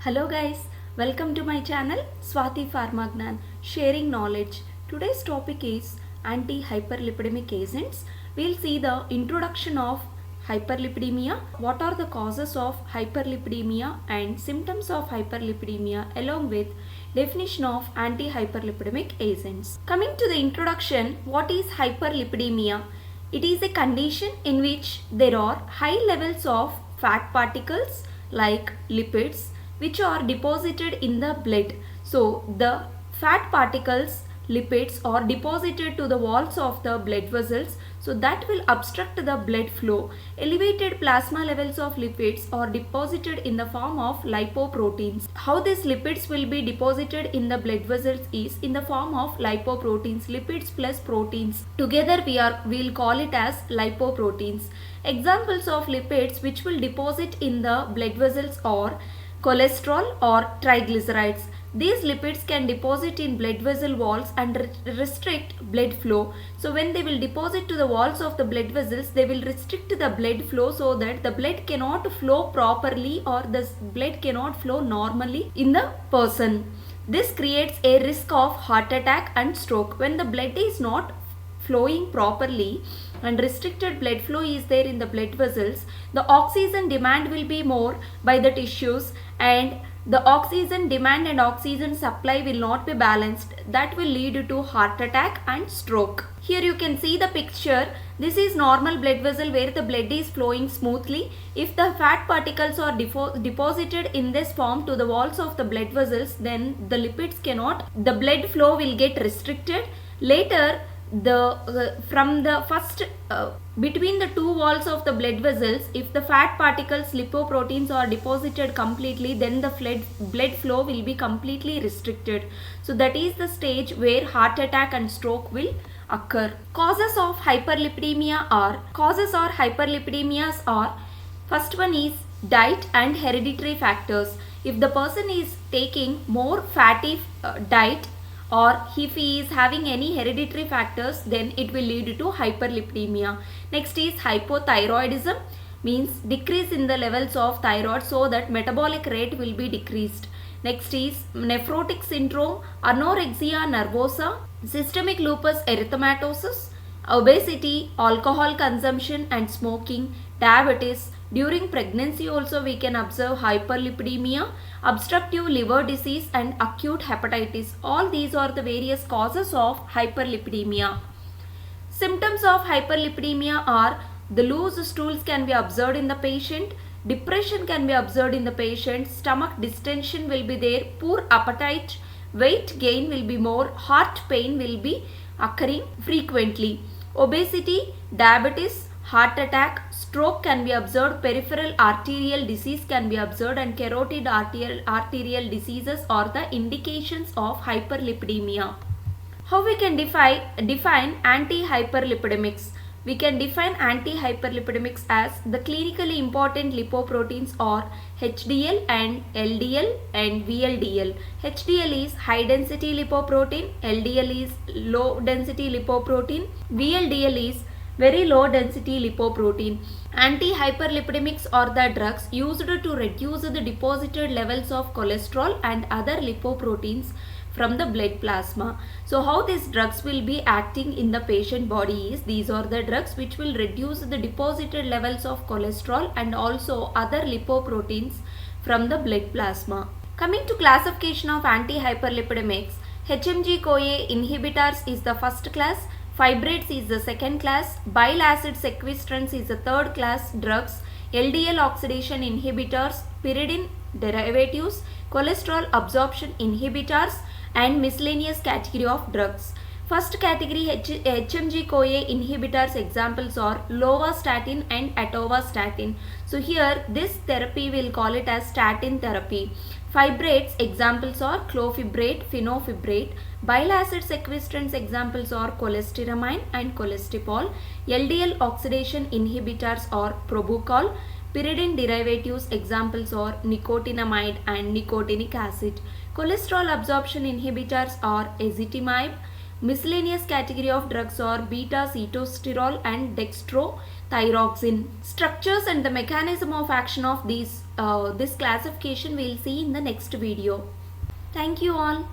Hello guys, welcome to my channel Swati Pharmagnan, sharing knowledge. Today's topic is anti-hyperlipidemic agents. We'll see the introduction of hyperlipidemia, what are the causes of hyperlipidemia and symptoms of hyperlipidemia, along with definition of anti-hyperlipidemic agents. Coming to the introduction, what is hyperlipidemia? It is a condition in which there are high levels of fat particles like lipids which are deposited in the blood. So the fat particles, lipids are deposited to the walls of the blood vessels, so that will obstruct the blood flow. Elevated plasma levels of lipids are deposited in the form of lipoproteins. How these lipids will be deposited in the blood vessels is in the form of lipoproteins, lipids plus proteins. Together we'll call it as lipoproteins. Examples of lipids which will deposit in the blood vessels are cholesterol or triglycerides. These lipids can deposit in blood vessel walls and restrict blood flow. So when they will deposit to the walls of the blood vessels, they will restrict the blood flow so that the blood cannot flow properly or the blood cannot flow normally in the person. This creates a risk of heart attack and stroke. When the blood is not flowing properly and restricted blood flow is there in the blood vessels, the oxygen demand will be more by the tissues and the oxygen demand and oxygen supply will not be balanced. That will lead to heart attack and stroke. Here you can see the picture. This is normal blood vessel where the blood is flowing smoothly. If the fat particles are deposited in this form to the walls of the blood vessels, then the lipids cannot, the blood flow will get restricted. Later, between the two walls of the blood vessels, if the fat particles, lipoproteins are deposited completely, then the blood flow will be completely restricted. So that is the stage where heart attack and stroke will occur. Causes or hyperlipidemias are, first one is diet and hereditary factors. If the person is taking more fatty diet, or if he is having any hereditary factors, then it will lead to hyperlipidemia. Next is hypothyroidism, means decrease in the levels of thyroid so that metabolic rate will be decreased. Next is nephrotic syndrome, anorexia nervosa, systemic lupus erythematosus, obesity, alcohol consumption and smoking, diabetes. During pregnancy also we can observe hyperlipidemia, obstructive liver disease and acute hepatitis. All these are the various causes of hyperlipidemia. Symptoms of hyperlipidemia are the loose stools can be observed in the patient, depression can be observed in the patient, stomach distension will be there, poor appetite, weight gain will be more, heart pain will be occurring frequently. Obesity, diabetes, heart attack, stroke can be observed, peripheral arterial disease can be observed and carotid arterial diseases are the indications of hyperlipidemia. How we can define anti-hyperlipidemics? We can define anti-hyperlipidemics as the clinically important lipoproteins are HDL and LDL and VLDL. HDL is high density lipoprotein, LDL is low density lipoprotein, VLDL is very low density lipoprotein. Anti-hyperlipidemics are the drugs used to reduce the deposited levels of cholesterol and other lipoproteins from the blood plasma. So how these drugs will be acting in the patient body is, these are the drugs which will reduce the deposited levels of cholesterol and also other lipoproteins from the blood plasma. Coming to classification of anti-hyperlipidemics, HMG-CoA inhibitors is the first class, fibrates is the second class, bile acid sequestrants is the third class drugs, LDL oxidation inhibitors, pyridine derivatives, cholesterol absorption inhibitors and miscellaneous category of drugs. First category HMG-CoA inhibitors examples are lovastatin and atorvastatin. So here this therapy will call it as statin therapy. Fibrates examples are clofibrate, fenofibrate. Bile acid sequestrants examples are cholestyramine and cholestyramine. LDL oxidation inhibitors are probocol. Pyridine derivatives examples are nicotinamide and nicotinic acid. Cholesterol absorption inhibitors are ezetimibe. Miscellaneous category of drugs are beta-cetosterol and dextrothyroxine. Structures and the mechanism of action of this classification we'll see in the next video. Thank you all.